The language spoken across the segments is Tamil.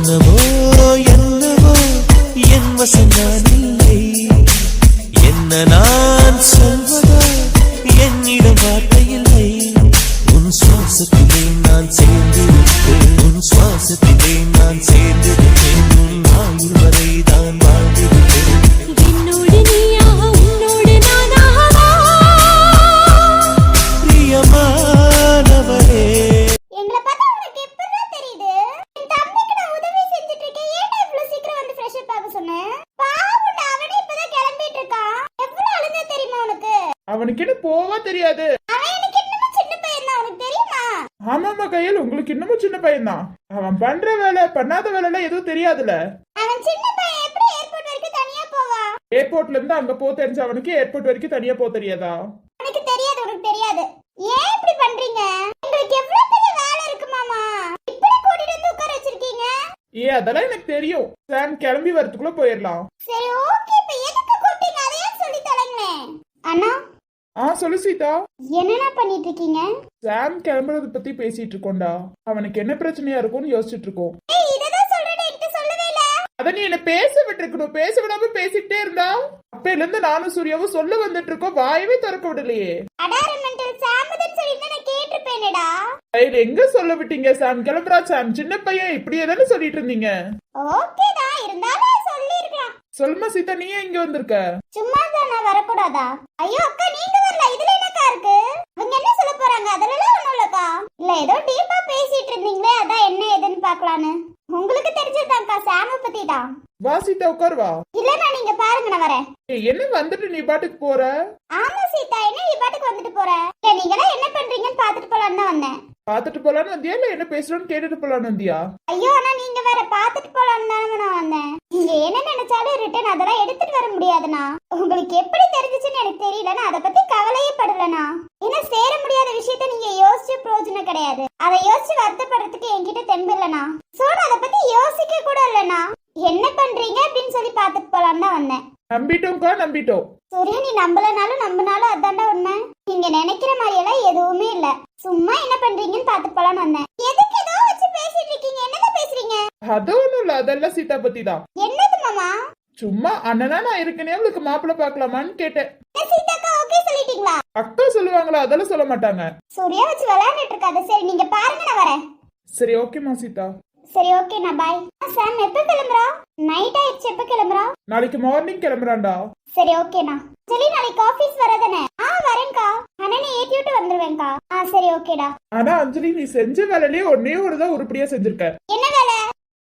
என்னவோ என்னவோ என் வசம் நான் இல்லை, என்ன நான் சொல்வதோ என்னிடம் வார்த்தை இல்லை. உன் சுவாசத்திலே நான் சேர்ந்திருப்பேன், உன் சுவாசத்திலே நான் சேர்ந்திருப்பேன், உன் ஆயுள் வரை தான் வாழ்ந்திருப்பேன். என்னோடு நீயாக உன்னோடு நானாகவா பிரியமானவரே. எங்களை பார்த்தா உனக்கு எப்படிதான் தெரியுது? என் தம்பிக்கு நான் உதவி செஞ்சுட்டு இருக்கேன். ஏன்டா இவ்வளவு சீக்கிரம் வந்து ஃப்ரெஷ் அப் ஆக சொன்னேன்? பாவுண்டா, அவனே இப்பதான் கிளம்பிட்டு இருக்கான். எவ்வளவு அழுங்க தெரியுமா உனக்கு? அவனுக்கு என்ன போவா தெரியாது. அவன் எனக்கு இன்னமும் சின்ன பையன் தான், உனக்கு தெரியுமா? ஆமாமா கையில், உங்களுக்கு இன்னமும் சின்ன பையன் தான். அவன் பண்ற வேலை பண்ணாத வேலை எல்லாம் எதுவும் தெரியாதுல. அவன் சின்ன பையன் எப்படி ஏர்போர்ட் வரைக்கும் தனியா போவா? ஏர்போர்ட்ல இருந்து அங்க போ தெரிஞ்ச அவனுக்கு ஏர்போர்ட் வரைக்கும் தனியா போக தெரியாதா? உனக்கு தெரியாது, உனக்கு தெரியாது. ஏன் இப்படி பண்றீங்க? உங்களுக்கு எவ்வளவு பெரிய வேலை இருக்கு மாமா, இப்படி கூட்டிட்டு வந்து உட்கார வச்சிருக்கீங்க. அதெல்லாம் எனக்கு தெரியும். சாம் கிளம்பி வரதுக்குள்ள போயிடலாம். சரி ஓகே, இப்ப எதுக்கு கூப்பிட்டீங்க அதையே சொல்லி தொலைங்களேன். அண்ணா சொல்லு சீதா. என்னடா பண்ணிட்டு இருக்கீங்க? சாம் கிளம்புறத பத்தி பேசிட்டு இருக்கோம்டா. அவனுக்கு என்ன பிரச்சனையா இருக்கும்னு யோசிச்சுட்டு இருக்கோம். இததான் சொல்றேன், என்கிட்ட சொல்லவே இல்ல. அத நீ என்ன பேச விட்டுருக்கணும். பேச விடாம பேசிட்டே இருந்தா அப்பையில இருந்து நானும் சூர்யாவும் சொல்ல வந்துட்டு இருக்கோம், வாயவே திறக்க விடலையே. அடாரமெண்டல் சாமதன் சொல்லி நான் கேட்டிருப்பேனேடா. எங்க சொல்ல விட்டீங்க? சாம் கிளம்புறா, சாம் சின்ன பையன், இப்படியே தானே சொல்லிட்டு இருந்தீங்க. ஓகேடா, இருந்தாலும் சொல்லி இருக்கலாம். சொல்லுமா சீதா, நீ இங்க வந்திருக்க? சும்மா தான், நான் வரக்கூடாதா? ஐயோ அக்கா, நீங்க வரல, இதுல என்னக்கா இருக்கு? அவங்க என்ன சொல்ல போறாங்க? அதெல்லாம் ஒண்ணும் இல்லக்கா. இல்ல ஏதோ டீப்பா பேசிட்டு இருந்தீங்களே, அதான் என்ன ஏதுன்னு பாக்கலான்னு. உங்களுக்கு தெரிஞ்சதாக்கா, சாம பத்தி தான். வா சீதா, உட்கார் வா. இல்லன்னா நீங்க பாருங்க, நான் வரேன். என்ன வந்துட்டு நீ பாட்டுக்கு போற? ஆமா சீதா, என்ன நீ பாட்டுக்கு வந்துட்டு போற? இல்ல நீங்க எல்லாம் என்ன பண்றீங்கன்னு பாத்துட்டு போலான்னு தான் வந்தேன். பாத்துட்டு போலான்னு வந்தியா இல்ல என்ன பேசுறோன்னு கேட்டுட்டு போலான்னு வந்தியா? ஐயோ ஆனா நீங்க வேற பாத்துட்டு போலான்னு தானே நான் வந்தேன். நீங்க என்ன நினைச்சாலும் ரிட்டர்ன் அதெல்லாம் எடுத்துட்டு வர முடியாதுண்ணா. உங்களுக்கு எப்படி தெரிஞ்சிச்சுன்னு எனக்கு தெரியலன்னா அதை பத்தி கவலையே படலண்ணா. ஏன்னா சேர முடியாத விஷயத்த நீங்க யோசிச்சு பிரயோஜனம் கிடையாது. அதை யோசிச்சு வருத்தப்படுறதுக்கு என்கிட்ட தெம்பு இல்லண்ணா. சோ நான் அதை பத்தி யோசிக்க கூட இல்லண்ணா. என்ன பண்றீங்க அப்படின்னு சொல்லி பாத்துட்டு போலான்னு தான் வந்தேன். நம்பிட்டோம்க்கா, நம்பிட்டோம். சூர்யா, நீ நம்பலனாலும் நம்பினாலும் அதான்டா உண்மை. நீங்க நினைக்கிற மாதிரி எல்லாம் எதுவுமே இல்ல. சும்மா என்ன பண்றீங்கன்னு பாத்துட்டு போலான்னு வந்தேன். எதுக்கு ஏதோ வச்சு பேசிட்டு இருக்கீங்க? என்னதான் பேசுறீங்க? அது ஒண்ணும் இல்ல, அதெல்லாம் சீதா பத்தி தான். என்னது மாமா? சும்மா அண்ணனா நான் இருக்கனே அவளுக்கு மாப்பிள்ள பாக்கலாமான்னு கேட்டேன். சீதாக்கா ஓகே சொல்லிட்டீங்களா? அக்கா சொல்லுவாங்களா? அதெல்லாம் சொல்ல மாட்டாங்க. சூர்யா வச்சு விளையாண்டுட்டு இருக்காது. சரி நீங்க பாருங்க, நான் வரேன். சரி ஓகேமா சீதா. சரி ஓகே, நான் பாய். சாம் எப்ப கிளம்புறா? நைட் ஆயிடுச்சு, எப்ப கிளம்புறா? நாளைக்கு மார்னிங் கிளம்புறான்டா. சரி ஓகேண்ணா. சரி நாளைக்கு ஆபீஸ் வரதானே? வரேன்க்கா. அண்ணனை ஏத்தி விட்டு வந்துருவேன்க்கா. சரி ஓகேடா. ஆனா அஞ்சலி, நீ செஞ்ச வேலையிலேயே ஒன்னே ஒருதான் உருப்படியா செஞ்சிருக்க. என்ன வேலை?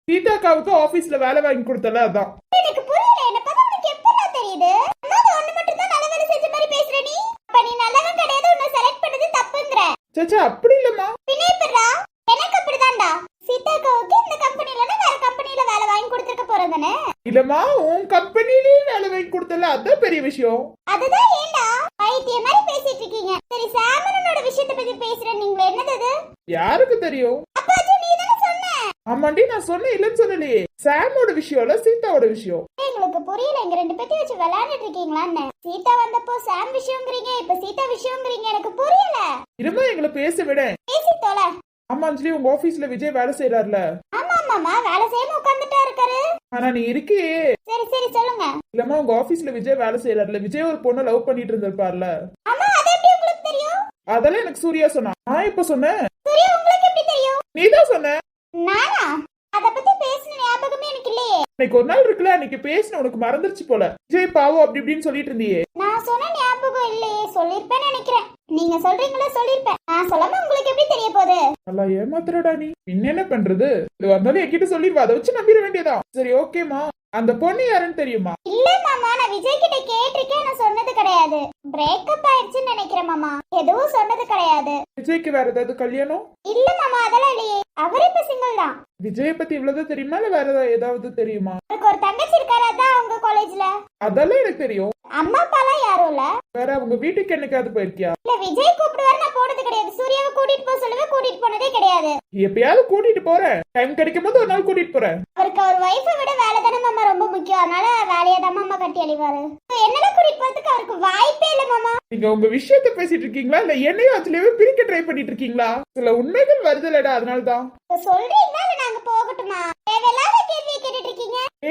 சீதாக்காவுக்கு ஆபீஸ்ல வேலை வாங்கி கொடுத்தல, அதான். எனக்கு புரியல. என்ன பார்த்தா உனக்கு எப்படா தெரியுது? அம்மா ஒண்ணு மட்டும் தான் நல்ல வேலை செஞ்ச மாதிரி பேசுற நீ. அப்ப நீ நல்லவன் கிடையாது, உன்னை செலக்ட் பண்ணது தப்புங்கற. சச்சா அப்படி இல்லம்மா. பின்னேப்பறா, எனக்கு அப்படிதான்டா. சீதாக்காவுக்கு இந்த கம்பெனில வேற கம்பெனில வேலை வாங்கி கொடுத்துக்க போறதானே? இல்லம்மா, உன் கம்பெனிலேயே வேலை வாங்கி கொடுத்தல, அதான் பெரிய விஷயம். அதுதான். ஏண்டா பைத்திய மாதிரி பேசிட்டு இருக்கீங்க? சரி சாமனனோட விஷயத்தை பத்தி பேசுறேன், நீங்க என்னது அது? யாருக்கு தெரியும்? அப்பாச்சி நீ தான சொன்ன. ஆமாண்டி, நான் சொன்னேன் இல்லன்னு சொல்லலையே. சாமோட விஷயம் இல்ல, சீதாவோட விஷயம். எங்களுக்கு புரியல, இங்க ரெண்டு பேத்தையும் வச்சு விளையாண்டுட்டு இருக்கீங்களான்னு. சீதா வந்தப்போ சாம் விஷயம்ங்கறீங்க, இப்ப சீதா விஷயம்ங்கறீங்க, எனக்கு புரியல. இருமா, எங்களை பேச விட. பேசி தோல. ஆமா அஞ்சலி, உங்க ஆபீஸ்ல விஜய் வேலை செய்யறாருல? ஆமா மாமா, வேலை செய்யாம உட்கார்ந்துட்டா இருக்காரு. ஆனா நீ இருக்கியே. சரி சரி சொல்லுங்க. இல்லம்மா, உங்க ஆபீஸ்ல விஜய் வேலை செய்யறாருல, விஜய் ஒரு பொண்ணை லவ் பண்ணிட்டு இருந்திருப்பார்ல. ஆமா, அது எப்படி உங்களுக்கு தெரியும்? அதெல்லாம் எனக்கு சூர்யா சொன்னா. நான் இப்ப சொன்னேன். சூர்யா உங்களுக்கு எப்படி தெரியும்? நீதான் சொன்ன. நானா? அத பத்தி பேசின ஞாபகமே எனக்கு இல்லையே. இன்னைக்கு ஒரு நாள் இருக்குல்ல, அன்னைக்கு பேசின உனக்கு மறந்துருச்சு போல. விஜய் பாவம் அப்படி இப்படின்னு சொல்லிட்டு இருந்தியே. நான் சொன்ன ஞாபகம் இல்லையே. சொல்லிருப்பேன்னு நினைக்கிறேன். நீங்க சொல்றீங்களா? சொல்லிருப்பேன். நான் சொல்லாம உங்களுக்கு எப்படி தெரிய போகுது? நல்லா ஏமாத்துறடா நீ. என்ன பண்றது? இது வந்தாலும் என்கிட்ட சொல்லிடுவா, அதை வச்சு நம்பிட வேண்டியதான். சரி ஓகேமா. அந்த பொண்ணு யாருன்னு தெரியுமா? இல்ல மாமா, நான் விஜய் கிட்ட கேட்டிருக்கேன், நான் சொன்னது கிடையாது. பிரேக்கப் ஆயிடுச்சுன்னு நினைக்கிறேன் மாமா. எதுவும் சொன்னது கிடையாது. விஜய்க்கு வேற ஏதாவது கல்யாணம்? இல்ல மாமா, அதெல்லாம் இல்லையே. அவர் இப்ப சிங்கிள் தான். விஜய பத்தி இவ்வளவுதான் தெரியுமா இல்ல வேற ஏதாவது தெரியுமா? அவருக்கு ஒரு தங்கச்சி இருக்காரு, அதான் அவங்க காலேஜ்ல. அதெல்லாம் எனக்கு தெரியும். அம்மா அப்பாலாம் யாரும் இல்ல. வேற அவங்க வீட்டுக்கு என்னைக்காவது போயிருக்கியா? இல்ல, விஜய் கூப்பிடுவாரு, நான் போனது கிடையாது. சூர்யாவை கூட்டிட்டு போக சொல்லுவேன், கூட்டிட்டு போனதே கிடையாது. எப்பயாவது கூட்டிட்டு போறேன், டைம் கிடைக்கும் போது ஒரு நாள் கூட்டிட்டு போறேன். அவருக்கு அவர் வைஃபை விட வேலை தானே மாமா ரொம்ப முக்கியம். அதனால வேலையை தான் மாமா கட்டி அழிவாரு. என்னெல்லாம் கூட்டிட்டு போறதுக்கு அவருக்கு வாய்ப்பே இல்ல மாமா. நீங்க உங்க விஷயத்த பேசிட்டு இருக்கீங்களா இல்ல என்னையும் அதுலயே பிரிக்க ட்ரை பண்ணிட்டு இருக்கீங்களா? சில உண்மைகள் வருதுலடா, அதனாலதான். சொல்றீங்களா இல்ல நாங்க போகட்டுமா? தேவையில்லாத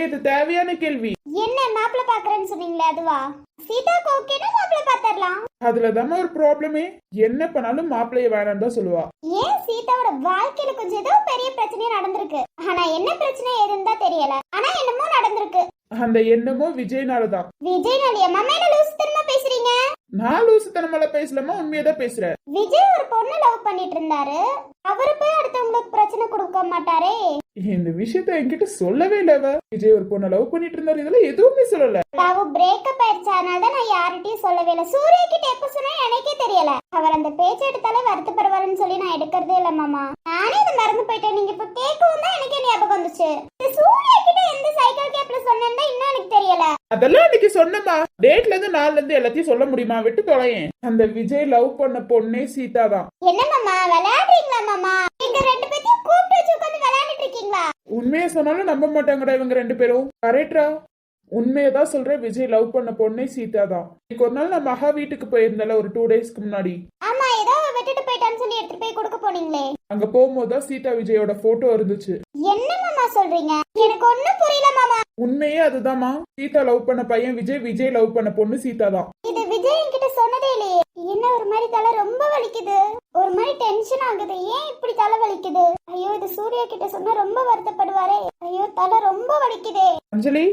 இது தேவையான கேள்வி. என்ன மாப்பிள்ள பாக்குறேன்னு சொன்னீங்களே அதுவா? சீதாக்கு ஓகேனா மாப்பிள்ள பாத்தரலாம். அதுலதான் ஒரு ப்ராப்ளமே. என்ன பண்ணாலும் மாப்பிள்ளைய வேணாம் தான் சொல்லுவா. ஏன் சீதாவோட வாழ்க்கையில கொஞ்சம் ஏதோ பெரிய பிரச்சனையே நடந்திருக்கு. ஆனா என்ன பிரச்சனை ஏதுன்னு தான் தெரியல. ஆனா என்னமோ நடந்திருக்கு. அந்த எண்ணமோ விஜய்னாலதான். விஜய்னாலயா? மாமா என்ன லூசுத்தனமா பேசுறீங்க? நான் லூசுத்தனமால பேசலாமா, உண்மையதான் பேசுறேன். விஜய் ஒரு பொண்ணு லவ் பண்ணிட்டு இருந்தாரு. அவரு போய் அடுத்தவங்களுக்கு பிரச்சனை கொடுக்க மாட்டாரே. இந்த விஷயத்த என்கிட்ட சொல்லவே இல்லவ. விஜய் ஒரு பொண்ணை லவ் பண்ணிட்டு இருந்தாரு, இதெல்லாம் எதுவுமே சொல்லல. லவ் பிரேக்கப் ஆயிடுச்சு, அதனால தான் நான் யார்கிட்டயும் சொல்லவே இல்ல. சூர்யா கிட்ட எப்ப சொன்னா எனக்கே தெரியல. அவர் அந்த பேச்ச எடுத்தாலே வருத்தப்படுவாருன்னு சொல்லி நான் எடுக்கிறதே இல்ல மாமா. நானே இதை மறந்து போயிட்டேன். நீங்க இப்ப கேட்கவும் தான் எனக்கே ஞாபகம் வந்துச்சு. சூர்யா கிட்ட எந்த சைக்கிள் கேப்ல சொன்னேன்னு இன்னும் எனக்கு தெரியல. அதெல்லாம் அன்னைக்கு சொன்னமா. டேட்ல இருந்து நாள்ல இருந்து எல்லாத்தையும் சொல்ல முடியுமா? விட்டு தொலையேன். அந்த விஜய் லவ் பண்ண பொண்ணே சீதா தான். என்ன மாமா விளையாடுறீங்களா மாமா? நீங்க ரெண்டு பேத்தையும் கூப்பிட்டு வச்சு உட்கார்ந்து விளையாடிட்டு இருக்கீங்களா? உண்மையை சொன்னாலும் நம்ப மாட்டாங்கடா இவங்க ரெண்டு பேரும். கரெக்டா? உண்மையதான் சொல்றேன். விஜய் லவ் பண்ண பொண்ணே சீதா தான். இன்னைக்கு ஒரு நாள் நான் மகா வீட்டுக்கு போயிருந்தேன்ல, ஒரு 2 டேஸ்க்கு முன்னாடி. ஆமா, ஏதோ விட்டுட்டு போயிட்டான்னு சொல்லி எடுத்துட்டு போய் கொடுக்க போனீங்களே. அங்க போகும்போதுதான் சீதா விஜயோட போட்டோ இருந்துச்சு. என்ன மாமா சொல்றீங்க? எனக்கு ஒண்ணும் புரியல மாமா. உண்மையே அதுதான்மா. சீதா லவ் பண்ண பையன் விஜய், விஜய் லவ் பண்ண பொண்ணு சீதா தான். இது விஜய் என்கிட்ட சொன்னதே இல்லையே. என்ன ஒரு மாதிரி தலை ரொம்ப வலிக்குது, ஒரு மாதிரி டென்ஷன் ஆகுது. ஏன் இப்படி தலை வலிக்குது? ஐயோ, இது சூர்யா கிட்ட சொன்னா ரொம்ப வருத்தப்படுவாரே. ஐயோ, தலை ரொம்ப வலிக்குதே. அஞ்சலி,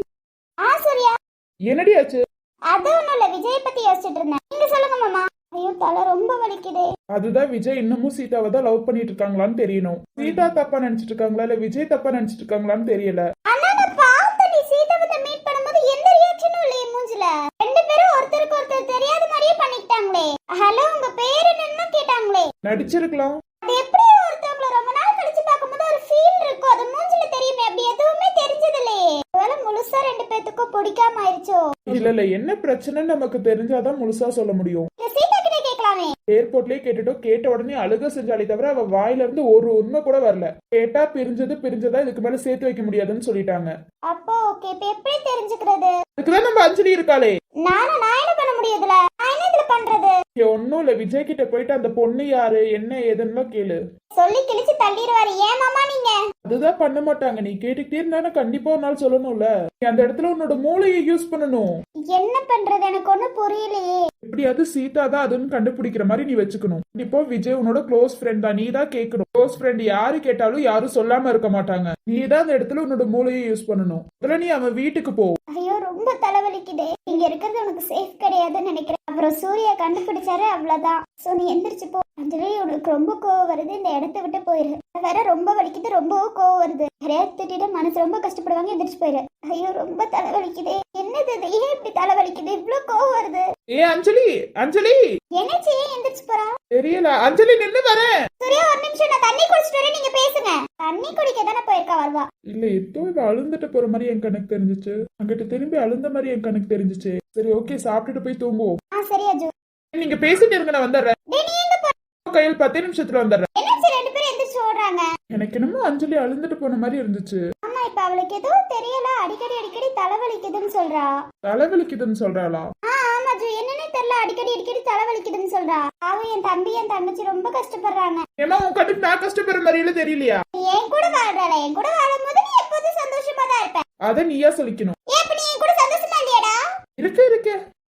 சூர்யா என்னடி ஆச்சு? அது ஒண்ணும் இல்ல, விஜய் பத்தி யோசிச்சுட்டு இருந்தேன். நீங்க சொல்லுங்க மாமா. ஐயோ, தலை ரொம்ப வலிக்குதே. அதுதான் விஜய் இன்னமும் சீதாவை தான் லவ் பண்ணிட்டு இருக்காங்களான்னு தெரியணும். சீதா தப்பா நினைச்சிட்டு இருக்காங்களா இல்ல விஜய் தப்பா நினைச்சிட்டு இருக்காங்களான்னு தெரியல. ஆனா நான் பார்த்தேன், நீ சீதாவை மீட் பண்ணும்போது எந்த ரியாக்ஷனும் இல்லையே மூஞ்சில. ரெண்டு பேரும் ஒருத்தருக்கு ஒருத்தர் தெரியாத மாதிரியே பண்ணிக்கிட்டாங்களே. ஹலோ, உங்க பேரு என்னன்னு கேட்டாங்களே. நடிச்சிருக்கலாம். அது எப்படி ஒருத்தவங்கள ரொம்ப நாள் கழிச்சு பார்க்கும்போது ஒரு ஃபீல் இருக்கும், அது மூஞ்சில தெரியுமே. அப்படி எதுவுமே தெரிஞ்சது இல்லையே. ஒருவேளை முழுசா ரெண்டு பேத்துக்கும் பிடிக்காம ஆயிடுச்சோ? இல்ல என்ன பிரச்சனை நமக்கு தெரிஞ்சாதான் முழுசா சொல்ல முடியும். சீதா கிட்ட கேட்கலாமே. ஏர்போர்ட்லயே கேட்டுட்டோம். கேட்ட உடனே அழுக செஞ்சாலே தவிர அவ வாயில இருந்து ஒரு உண்மை கூட வரல. கேட்டா பிரிஞ்சதா இதுக்கு மேல சேர்த்து வைக்க முடியாதுன்னு சொல்லிட்டாங்க. அப்போ ஓகே, இப்ப எப்படி தெரிஞ்சுக்கிறது? அதுக்குதான் நம்ம அஞ்சலி இருக்காளே. நான் என்ன பண்ண முடியுதுல? நான் என்ன இதுல பண்றது? ஒன்னும் இல்ல, விஜய் கிட்ட போயிட்டு அந்த பொண்ணு யாரு என்ன ஏதுன்னு கேளு. சொல்லி கிழிச்சு தள்ளிடுவாரு. ஏன் மாமா நீங்க? அதுதான் பண்ண மாட்டாங்க. நீ கேட்டுக்கிட்டே இருந்தா கண்டிப்பா ஒரு நாள் சொல்லணும்ல. நீ அந்த இடத்துல உன்னோட மூளையை யூஸ் பண்ணணும். என்ன பண்றது? எனக்கு ஒண்ணும் புரியலையே. எப்படியாவது சீதா தான் அதுன்னு கண்டுபிடிக்கிற மாதிரி நீ வச்சுக்கணும். இப்போ விஜய் உன்னோட க்ளோஸ் ஃப்ரெண்ட் தான், நீ தான் கேட்கணும். க்ளோஸ் ஃப்ரெண்ட் யாரு கேட்டாலும் யாரும் சொல்லாம இருக்க மாட்டாங்க. நீ தான் அந்த இடத்துல உன்னோட மூளையை யூஸ் பண்ணணும். அதுல நீ அவன் வீட்டுக்கு போ. ஐயோ, ரொம்ப தலைவலிக்குதே. இங்க இருக்கிறது உனக்கு சேஃப் கிடையாதுன்னு நினைக்கிறேன். அப்புறம் சூர்யா கண்டுபிடிச்சாரு, அவ்வளவுதான். சோ நீ எந்திரிச்சு போ. அஞ்சலி, உனக்கு ரொம்ப கோவம் வருது, இந்த இடத்த விட்டு போயிரு. வேற ரொம்ப வலிக்குது, ரொம்பவும் கோவம் வருது. யாரையாவது திட்டிட்டு மனசு ரொம்ப கஷ்டப்படுவாங்க, எந்திரிச்சு போயிரு. ஐயோ, ரொம்ப தலைவலிக்குதே. என்னது இது? ஏன் இப்படி தலைவலிக்குது? இவ்வளவு கோவம் வருது. ஏ அஞ்சலி, அஞ்சலி என்னச்சு? ஏன் எந்திரிச்சு போறா? தெரியல. அஞ்சலி நின்னு வரேன். சூர்யா, ஒரு நிமிஷம், நான் தண்ணி குடிச்சிட்டு வரேன், நீங்க பேசுங்க. தண்ணி குடிக்க தானே போயிருக்கா வருவா. இல்ல, ஏதோ இவ அழுந்துட்டு போற மாதிரி என் கணக்கு தெரிஞ்சிச்சு. அங்கிட்ட திரும்பி அழுந்த மாதிரி என் கணக்கு தெரிஞ்சிச்சு. சரி ஓகே, சாப்பிட்டுட்டு போய் தூங்குவோம். சரி அஜு, நீங்க பேசிட்டு இருங்க, நான் வந்துடுறேன். டேய், நீ எங்க போற? கையில் 10 நிமிஷத்துல வந்துடுறேன். என்னாச்சு? ரெண்டு பேரும் எந்திரிச்சு ஓடுறாங்க. எனக்கு என்னமோ அஞ்சலி அழுந்துட்டு போன மாதிரி இருந்துச்சு. ஆமா, இப்ப அவளுக்கு ஏதோ தெரியல, அடிக்கடி தலைவலிக்குதுன்னு சொல்றா. தலைவலிக்குதுன்னு சொல்றாளா? ஆமா அஜு, என்னன்னே தெரியல, அடிக்கடி தலைவலிக்குதுன்னு சொல்றா. அவன் என் தம்பி என் தங்கச்சி ரொம்ப கஷ்டப்படுறாங்க. ஏமா உன் கட்டுக்கு நான் கஷ்டப்படுற மாதிரியில தெரியலையா? என் கூட வாழ்றாள, என் கூட வாழும்போது நீ எப்போதும் சந்தோஷமா தான் இருப்ப. அத நீயா சொல்லிக்கணும். ஏன் இப்ப நீ என் கூட சந்தோஷமா இல்லையாடா? இருக்கு.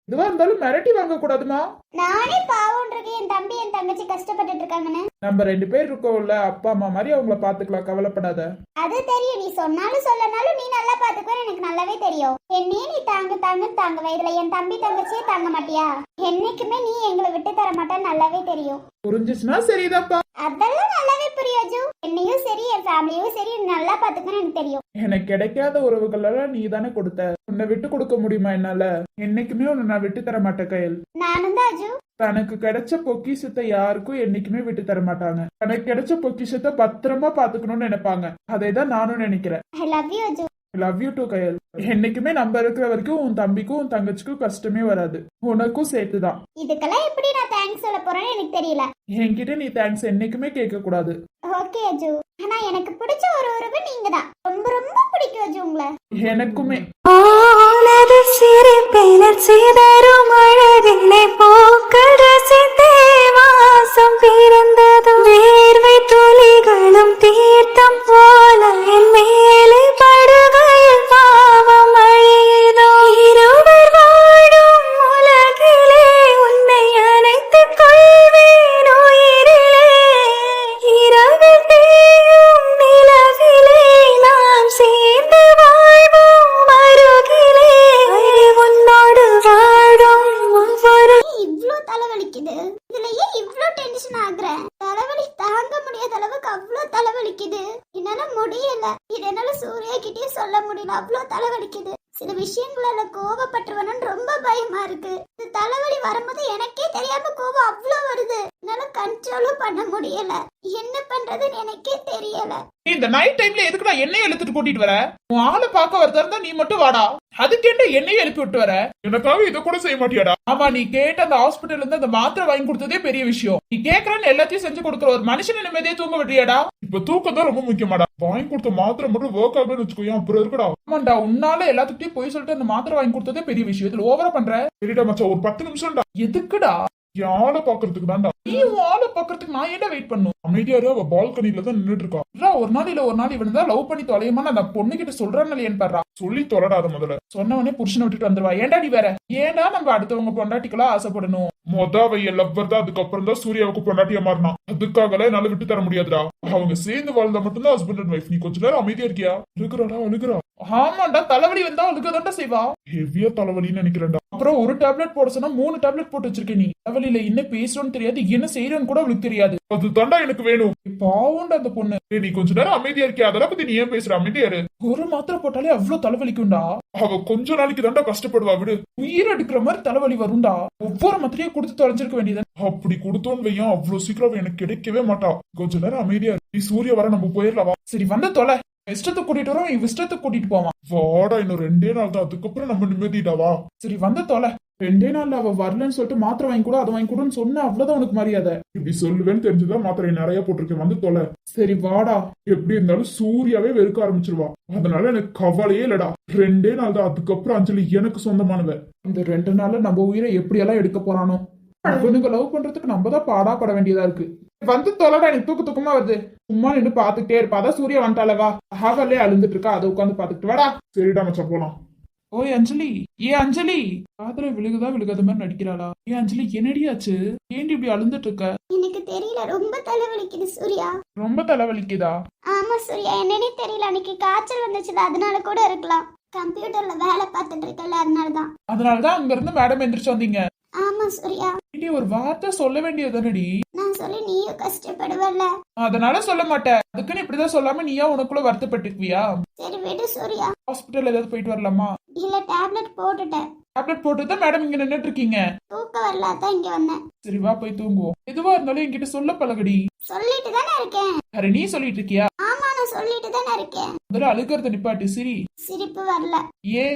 இதுவா இருந்தாலும் மிரட்டி வாங்க கூடாதுமா. நானே பாவம்ன்றது, என் தம்பி என் தங்கச்சி கஷ்டப்பட்டுட்டு இருக்காங்கன்னு. நம்ம 2 பேர் இருக்கோம்ல, அப்பா அம்மா மாதிரி அவங்கள பாத்துக்கலாம், கவலைப்படாத. அது தெரியும், நீ சொன்னாலும் சொல்லனாலும் நீ நல்லா பாத்துக்குவேன்னு எனக்கு நல்லாவே தெரியும். என்னையே நீ தாங்க வயதுல என் தம்பி தங்கச்சியே தாங்க மாட்டியா? என்னைக்குமே நீ எங்களை விட்டு தர மாட்டேன்னு நல்லாவே தெரியும். புரிஞ்சுச்சுன்னா சரிதான்ப்பா. அதெல்லாம் நல்லாவே புரியும் அஜு. என்னையும் சரி என் ஃபேமிலியும் சரி நல்லா பாத்துக்கணும்னு எனக்கு தெரியும். எனக்கு கிடைக்காத உறவுகள் எல்லாம் நீ தானே கொடுத்த. உன்னை விட்டு கொடுக்க முடியுமா என்னால? என்னைக்குமே உன்னை நான் விட்டு தர மாட்டேன் கையில். நானும் தான் அஜு. தனக்கு கிடைச்ச பொக்கிஷத்தை யாருக்கும் என்னைக்குமே விட்டு தர மாட்டாங்க. தனக்கு கிடைச்ச பொக்கிஷத்தை பத்திரமா பாத்துக்கணும்னு நினைப்பாங்க. அதேதான் நானும் நினைக்கிறேன். I love you Aju. Love you too Kayal. என்னைக்குமே நம்ம இருக்கிற வரைக்கும் உன் தம்பிக்கும் உன் தங்கச்சிக்கும் கஷ்டமே வராது. உனக்கும் சேர்த்துதான். இதுக்கெல்லாம் எப்படி நான் தேங்க்ஸ் சொல்ல போறேன்னு எனக்கு தெரியல. என்கிட்ட நீ தேங்க்ஸ் என்னைக்குமே கேட்க கூடாது. ஓகே அஜு, ஆனா எனக்கு பிடிச்ச ஒரு உறவு நீங்க தான். ரொம்ப பிடிக்கும் அஜு உங்களை. எனக்குமே. சிரிப்பினர் சிதறும் அழகினை போக்கள் ரசித்தே வாசம் பிறந்ததும் வேர்வை துளிகளும் தீர்த்தம் போல என் மேலே படுகையில் என்னால சூர்யா கிட்டே சொல்ல முடியல, அவ்வளவு தலைவலிக்குது. சில விஷயங்களால கோவப்பட்டுருவேன்னு ரொம்ப பயமா இருக்கு. இந்த தலைவலி வரும்போது எனக்கே தெரியாம கோவம் அவ்வளவு வருது. என்னால கண்ட்ரோலும் பண்ண முடியல. என்ன பண்றதுன்னு எனக்கே தெரியல. இந்த நைட் டைம்ல எதுக்குடா என்னைய எழுத்துட்டு கூட்டிட்டு வர? உன் ஆளை பார்க்க வரதா இருந்தா நீ மட்டும் வாடா. அதுக்கேட்ட என்னைய எழுப்பி விட்டு வர? எனக்காக இதை கூட செய்ய மாட்டியாடா? ஆமா, நீ கேட்ட அந்த ஹாஸ்பிட்டல்ல இருந்து அந்த மாத்திரை வாங்கி கொடுத்ததே பெரிய விஷயம். நீ கேக்குறன்னு எல்லாத்தையும் செஞ்சு கொடுக்குற ஒரு மனுஷன் நிம்மதியே தூங்க விடுறியாடா? இப்ப தூக்கம் தான் ரொம்ப முக்கியமாடா. வாங்கி கொடுத்த மாத்திரை மட்டும் ஒர்க் ஆகுன்னு வச்சுக்கோயா, அப்புறம் இருக்குடா. ஆமாண்டா, உன்னால எல்லாத்துக்கிட்டையும் போய் சொல்லிட்டு அந்த மாத்திரை வாங்கி கொடுத்ததே பெரிய விஷயம். இதுல ஓவரா பண்ற. சரிடா மச்சான், ஒரு 10 நிமிஷம்டா. எதுக்குடா? என் ஆளை பாக்குறதுக்கு தான்டா. நீ உன் ஆளை பாக்குறதுக்கு நான் என்ன வெயிட் பண்ணும்? அமைதியாரு, அவ பால்கனில தான் நின்னுட்டு இருக்கா. ஒரு நாள் இல்ல ஒரு நாள் இவன் தான் லவ் பண்ணி தொலையுமா அந்த பொண்ணு கிட்ட சொல்றான்னு இல்லையன்னு பாரு. சொல்லி தொலைடாத முதல்ல. சொன்னவனே புருஷனை விட்டுட்டு வந்துருவா. ஏன்டா நீ வேற? ஏன்டா நம்ம அடுத்தவங்க பொண்டாட்டிக்கெல்லாம் ஆசைப்படணும்? மொதவைய லவ்வர் தான், அதுக்கப்புறம் தான் சூர்யாவுக்கு பொண்டாட்டியா மாறினா. அதுக்காகலாம் என்னால விட்டு தர முடியாதுடா. அவங்க சேர்ந்து வாழ்ந்தா மட்டும்தான் ஹஸ்பண்ட் அண்ட் வைஃப். நீ கொஞ்ச நேரம் அமைதியா இருக்கியா? அழுகுறாடா அழுகுறா. ஆமாண்டா, தலைவலி வந்தா அழுகதான்டா செய்வா. ஹெவியா தலைவலின்னு நினைக்கிறேன்டா. அப்புறம் ஒரு டேப்லெட் போட சொன்னா 3 டேப்லெட் போட்டு வச்சிருக்கேன். நீ தலைவலியில என்ன பேசுறோன்னு தெரியாது, என்ன செய்யறோன்னு கூட அவளுக்கு தெரியாது. அது தாண்டா எனக்கு வேணும். பாவம்டா அந்த பொண்ணு. நீ கொஞ்ச நேரம் அமைதியா இருக்கியா? அதெல்லாம் பத்தி நீ ஏன் பேசுற? அமைதியாரு. ஒரு மாத்திரை போட்டாலே அவ்வளவு தலைவலிக்கும்டா. அவ கொஞ்ச நாளைக்கு தாண்டா கஷ்டப்படுவா. விடு, உயிர் எடுக்கிற மாதிரி தலைவலி வரும்டா. ஒவ்வொரு மாத்திரையும் கொடுத்து தொலைஞ்சிருக்க வேண்டியது. அப்படி கொடுத்தோன்னு வையும், அவ்வளவு சீக்கிரம் எனக்கு கிடைக்கவே மாட்டா. கொஞ்ச நேரம் அமைதியா நீ. சூர்யா வர நம்ம போயிடலாம். சரி வந்து தொலை. இஷ்டத்துக்கு கூட்டிட்டு வரோம், இஷ்டத்துக்கு கூட்டிட்டு போவான். வாடா, இன்னும் 2 நாள் தான், அதுக்கப்புறம் நம்ம நிம்மதிடாவா. சரி வந்து தொலை. 2 நாள்ல அவ வரலன்னு சொல்லிட்டு மாத்திரை வாங்கி கூட அதை வாங்கி கூடன்னு சொன்ன, அவ்வளவுதான் உனக்கு மரியாதை. இப்படி சொல்லுவேன்னு தெரிஞ்சுதான் மாத்திரை நிறைய போட்டிருக்கேன். வந்து தொலை. சரி வாடா. எப்படி இருந்தாலும் சூர்யாவே வெறுக்க ஆரம்பிச்சிருவா. அதனால எனக்கு கவலையே இல்லடா. 2 நாள் தான், அதுக்கப்புறம் அஞ்சலி எனக்கு சொந்தமானவ. இந்த 2 நாள்ல நம்ம உயிரை எப்படியெல்லாம் எடுக்க போறானோ. அவனுங்க லவ் பண்றதுக்கு நம்ம தான் பாடா பட வேண்டியதா இருக்கு. வந்து தொலைடா, எனக்கு தூக்கமா வருது. சும்மா நின்று பாத்துக்கிட்டே இருப்பா. அதான் சூர்யா வந்துட்டாலவா, ஆகலே அழுந்துட்டு இருக்கா, அதை உட்காந்து பாத்துக்கிட்டு வாடா. சரிடா மச்சான், போலாம். ஓய் அஞ்சலி, அஞ்சலி, காதல விழுகுதா விழுகாத மாதிரி நடிக்கிறாளா? அஞ்சலி, என்னடியாச்சு? ஏண்டி இப்படி அழுந்துட்டு இருக்க? எனக்கு தெரியல, ரொம்ப தலைவலிக்குது சூர்யா. ரொம்ப தலைவலிக்குதா? ஆமா சூர்யா, என்னன்னே தெரியல. அன்னைக்கு காய்ச்சல் வந்துச்சுல, அதனால கூட இருக்கலாம். கம்ப்யூட்டர்ல வேலை பார்த்துட்டு இருக்கல, அதனாலதான் அங்க இருந்து மேடம் எந்திரிச்சு வந்தீங்க. ஆமா சூர்யா. நீ ஒரு வார்த்தை சொல்ல வேண்டியதுதானடி. நான் சொல்லி நீயும் கஷ்டப்படுவல்ல. அதனால சொல்ல மாட்டேன். அதுக்குன்னு இப்படிதான் சொல்லாம நீயா உனக்குள்ள வருத்தப்பட்டுக்குவியா? சரி விடு சூர்யா. ஹாஸ்பிட்டல் ஏதாவது போயிட்டு வரலாமா? இல்ல, டேப்லெட் போட்டுட்டேன். டேப்லெட் போட்டுதான் மேடம் இங்க நின்னுட்டு இருக்கீங்க. தூக்கம் வரல, அதான் இங்க வந்தேன். சரி வா, போய் தூங்குவோம். எதுவா இருந்தாலும் என்கிட்ட சொல்ல பழகடி. சொல்லிட்டு தானே இருக்கேன். அரே, நீ சொல்லிட்டு இருக்கியா? ஆமா, நான் சொல்லிட்டு தானே இருக்கேன். முதல்ல அழுகிறத நிப்பாட்டு. சிரி. சிரிப்பு வரல. ஏ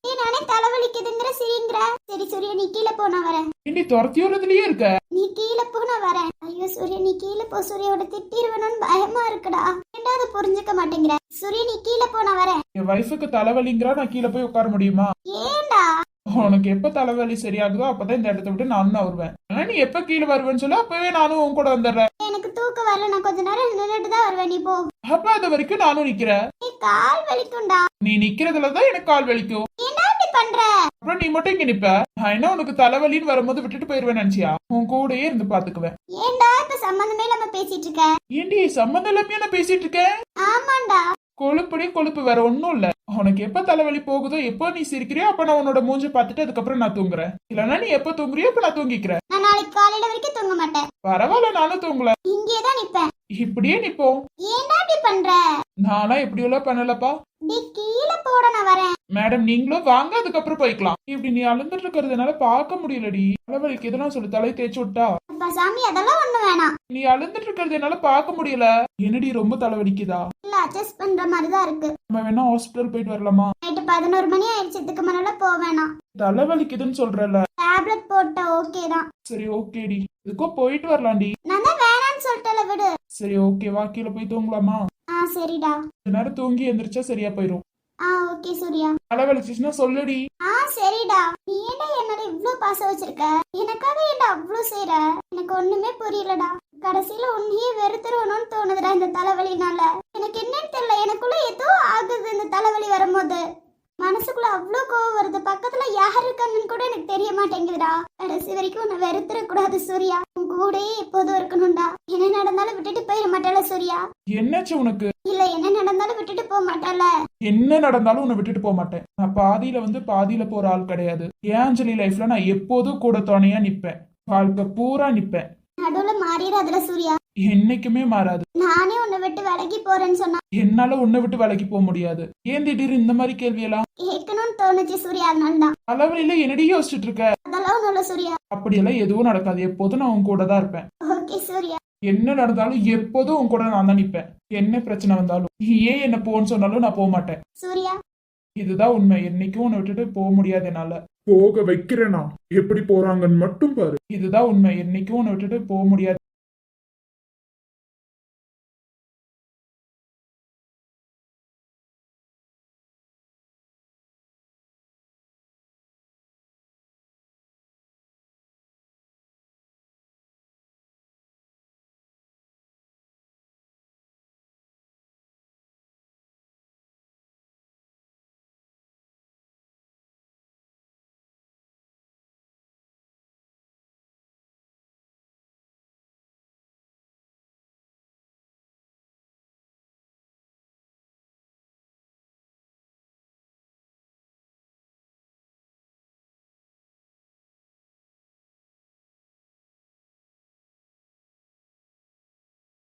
நானே தலைவலிக்குதுங்கிற சிரிங்கிற. சரி சூர்யா, நீ கீழே போ, நான் வரேன். நீ துரத்தி விடுறதுலயே இருக்க. நீ கீழே போ, நான் வரேன். ஐயோ சூர்யா, நீ கீழே போ. சூர்யாவோட திட்டிருவேணும்னு பயமா இருக்குடா. ரெண்டாவது புரிஞ்சுக்க மாட்டேங்கிற. சூர்யா, நீ கீழே போ, நான் வரேன். என் வைஃபுக்கு தலைவலிங்கிறா, நான் கீழே போய் உட்கார முடியுமா? ஏண்டா? உனக்கு எப்ப தலைவலி சரியாகுதோ அப்பதான் இந்த இடத்த விட்டு நானும் தான் வருவேன். ஆனா நீ எப்ப கீழே வருவேன்னு சொல்ல, அப்பவே நானும் உன் கூட வந்துடுறேன். எனக்கு தூக்கம் வரல, நான் கொஞ்ச நேரம் நின்னுட்டு தான் வருவேன். நீ போ. அப்ப அது வரைக்கும் நானும் நிக்கிறேன். நீ கால் வலிக்கும்டா. நீ நிக்கிறதுலதான் எனக்கு கால் வலிக்கும். என்ன இப்படி பண்ற? அப்புறம் நீ மட்டும் இங்க நிப்ப. நான் என்ன உனக்கு தலைவலின்னு வரும்போது விட்டுட்டு போயிருவேன் நினைச்சியா? உன் கூடயே இருந்து பாத்துக்குவேன். ஏண்டா இப்ப சம்பந்தமே இல்லாம பேசிட்டு இருக்க? ஏண்டி சம்பந்தம் இல்லாம நான் பேசிட்டு இருக்கேன்? ஆமாண்டா. கொழுப்படி கொழுப்பு, வேற ஒன்னும் இல்ல. உனக்கு எப்ப தலைவலி போகுதோ, எப்போ நீ சிரிக்கிறியோ அப்ப நான் உன்னோட மூஞ்ச பாத்துட்டு அதுக்கப்புறம் நான் தூங்குறேன். இல்லன்னா நீ எப்ப தூங்குறியோ அப்ப நான் தூங்கிக்கிறேன். நான் நாளைக்கு காலையில வரைக்கும் தூங்க மாட்டேன். பரவாயில்ல, நானும் தூங்கல. இங்கே தான் நிப்பேன். இப்படியே நிப்போம். ஏண்டா இப்படி பண்ற? நானா இப்படியெல்லாம் பண்ணலப்பா. நீ கீழே போட, நான் வரேன். மேடம் நீங்களும் வாங்க, அதுக்கப்புறம் போய்க்கலாம். இப்படி நீ அழுந்துட்டு இருக்கிறதுனால பார்க்க முடியலடி. தலைவலிக்கு எதனா சொல்லு, தலை தேய்ச்சி விட்டா. அப்பா சாமி, அதெல்லாம் ஒண்ணு வேணாம். நீ அழுந்துட்டு இருக்கிறது என்னால பார்க்க முடியல. என்னடி ரொம்ப தலைவலிக்குதா? இல்ல, அட்ஜஸ்ட் பண்ற மாதிரி தான் இருக்கு. நம்ம வேணா ஹாஸ்பிட்டல் போயிட்டு வரலாமா? நைட்டு 11 மணி ஆயிடுச்சு, இதுக்கு மேல போவேணாம். தலைவலிக்குதுன்னு சொல்றல. டேப்லெட் போட்ட ஓகே தான். சரி ஓகேடி, இதுக்கோ போயிட்டு வரலாம்டி. நான் தான் வேணான்னு சொல்லிட்டல, விடு. சரி ஓகே, வா கீழே போய் தூங்கலாமா? சரிடா. கொஞ்ச நேரம் தூங்கி எந்திரிச்சா சரியா போயிரும். ஓகே சூர்யா. தலைவலிச்சுன்னா சொல்லுடி. சரிடா. நீ ஏன்டா என்னோட இவ்ளோ பாசம் வச்சிருக்க? எனக்காக ஏன்டா அவ்ளோ செய்யற? எனக்கு ஒண்ணுமே புரியலடா. கடைசியில உன்னையே வெறுத்துருவணும்னு தோணுதுடா இந்த தலைவலினால. எனக்கு என்னன்னு தெரியல, எனக்குள்ள ஏதோ ஆகுது இந்த தலைவலி வரும்போது. மனசுக்குள்ள அவ்வளோ கோவம் வருது. பக்கத்துல யார் இருக்காங்கன்னு கூட எனக்கு தெரிய மாட்டேங்குதுடா. கடைசி வரைக்கும் உன்னை வெறுத்துற கூடாது சூர்யா. உன் கூடயே எப்போதும் இருக்கணும்டா. என்ன நடந்தாலும் விட்டுட்டு போயிட மாட்டாள சூர்யா? என்னாச்சு உனக்கு? இல்ல, என்ன நடந்தாலும் விட்டுட்டு போக மாட்டாள? என்ன நடந்தாலும் உன்னை விட்டுட்டு போக மாட்டேன். நான் பாதியில வந்து பாதியில போற ஆள் கிடையாது. ஏன் அஞ்சலி லைஃப்ல நான் எப்போதும் கூட துணையா நிப்பேன். வாழ்க்கை பூரா நிப்பேன். நடுவுல மாறிடாதுல சூர்யா. என்னைக்குமே மாறாது. நானே உன்னை விட்டு விலகி போறேன்னு சொன்னா என்னால உன்னை விட்டு விலகி போக முடியாது. ஏன் திடீர்னு இந்த மாதிரி கேள்வியெல்லாம்? கேட்கணும்னு தோணுச்சு சூர்யா, அதனால தான். அளவழியில என்னடி யோசிச்சுட்டு இருக்க? அதெல்லாம் ஒண்ணும் இல்ல சூர்யா. அப்படியெல்லாம் எதுவும் நடக்காது. எப்போதும் நான் உன் கூட தான் இருப்பேன். ஓகே சூர்யா. என்ன நடந்தாலும் எப்போதும் உன் கூட நான் தான் நிப்பேன். என்ன பிரச்சனை வந்தாலும் நீ ஏன் என்ன போன்னு சொன்னாலும் நான் போக மாட்டேன். சூர்யா இதுதான் உண்மை. என்னைக்கும் உன்னை விட்டுட்டு போக முடியாது என்னால. போக வைக்கிறேனா? எப்படி போறாங்கன்னு மட்டும் பாரு. இதுதான் உண்மை. என்னைக்கும் உன்னை விட்டுட்டு போக முடியாது.